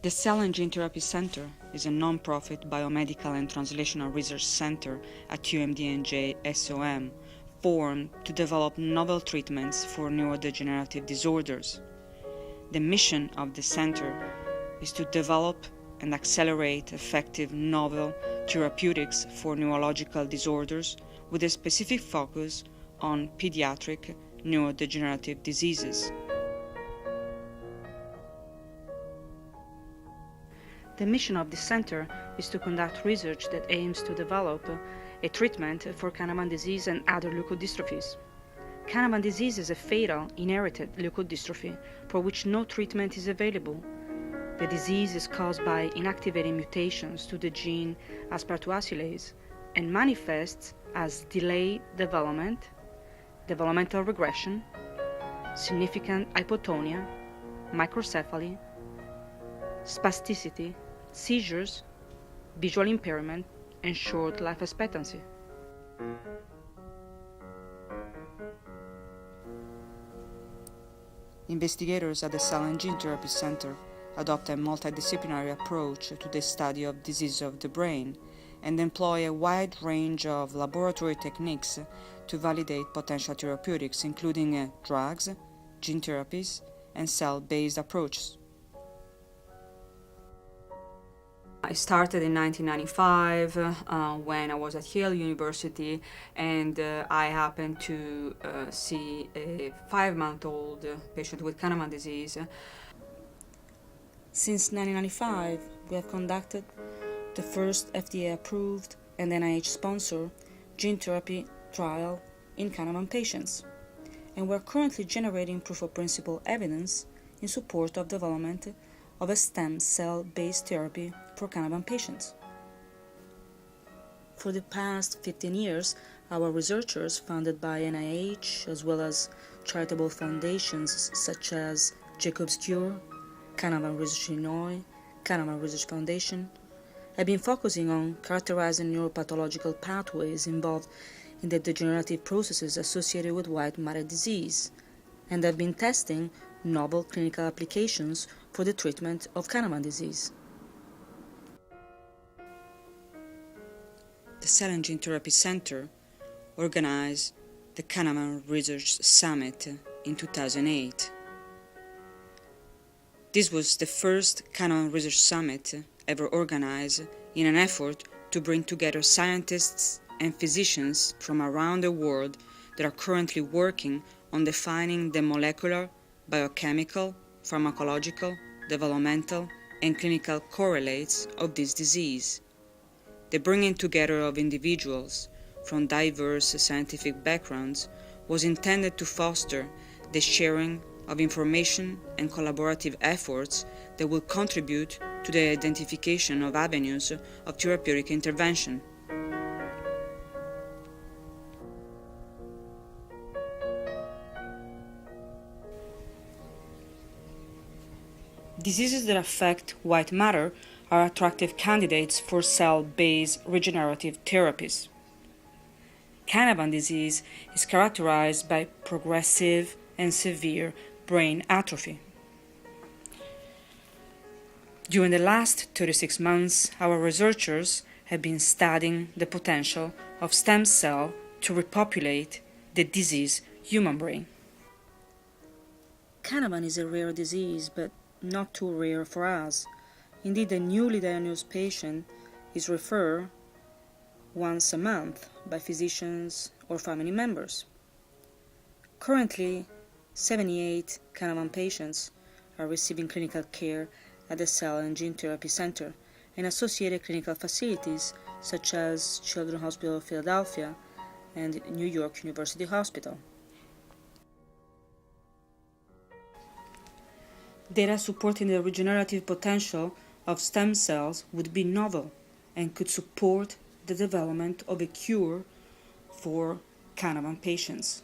The Cell and Gene Therapy Center is a non-profit biomedical and translational research center at UMDNJ-SOM, formed to develop novel treatments for neurodegenerative disorders. The mission of the center is to develop and accelerate effective novel therapeutics for neurological disorders with a specific focus on pediatric neurodegenerative diseases. The mission of this center is to conduct research that aims to develop a treatment for Canavan disease and other leukodystrophies. Canavan disease is a fatal, inherited leukodystrophy for which no treatment is available. The disease is caused by inactivating mutations to the gene aspartate and manifests as delayed development, developmental regression, significant hypotonia, microcephaly, spasticity, seizures, visual impairment, and short life expectancy. Investigators at the Cell and Gene Therapy Center adopt a multidisciplinary approach to the study of diseases of the brain and employ a wide range of laboratory techniques to validate potential therapeutics, including drugs, gene therapies, and cell-based approaches. I started in 1995 when I was at Yale University, and I happened to see a 5-month-old patient with Canavan disease. Since 1995, we have conducted the first FDA-approved and NIH-sponsored gene therapy trial in Canavan patients, and we're currently generating proof-of-principle evidence in support of development of a stem cell-based therapy for Canavan patients. For the past 15 years, our researchers funded by NIH as well as charitable foundations such as Jacob's Cure, Canavan Research Illinois, Canavan Research Foundation, have been focusing on characterizing neuropathological pathways involved in the degenerative processes associated with white matter disease, and have been testing novel clinical applications for the treatment of Canavan disease. The Cell and Gene Therapy Center organized the Canavan Research Summit in 2008. This was the first Canavan Research Summit ever organized in an effort to bring together scientists and physicians from around the world that are currently working on defining the molecular, biochemical, pharmacological, developmental, and clinical correlates of this disease. The bringing together of individuals from diverse scientific backgrounds was intended to foster the sharing of information and collaborative efforts that will contribute to the identification of avenues of therapeutic intervention. Diseases that affect white matter are attractive candidates for cell-based regenerative therapies. Canavan disease is characterized by progressive and severe brain atrophy. During the last 36 months, our researchers have been studying the potential of stem cells to repopulate the diseased human brain. Canavan is a rare disease, but not too rare for us. Indeed, a newly diagnosed patient is referred once a month by physicians or family members. Currently, 78 Canavan patients are receiving clinical care at the Cell and Gene Therapy Center and associated clinical facilities such as Children's Hospital of Philadelphia and New York University Hospital. Data supporting the regenerative potential of stem cells would be novel and could support the development of a cure for Canavan patients.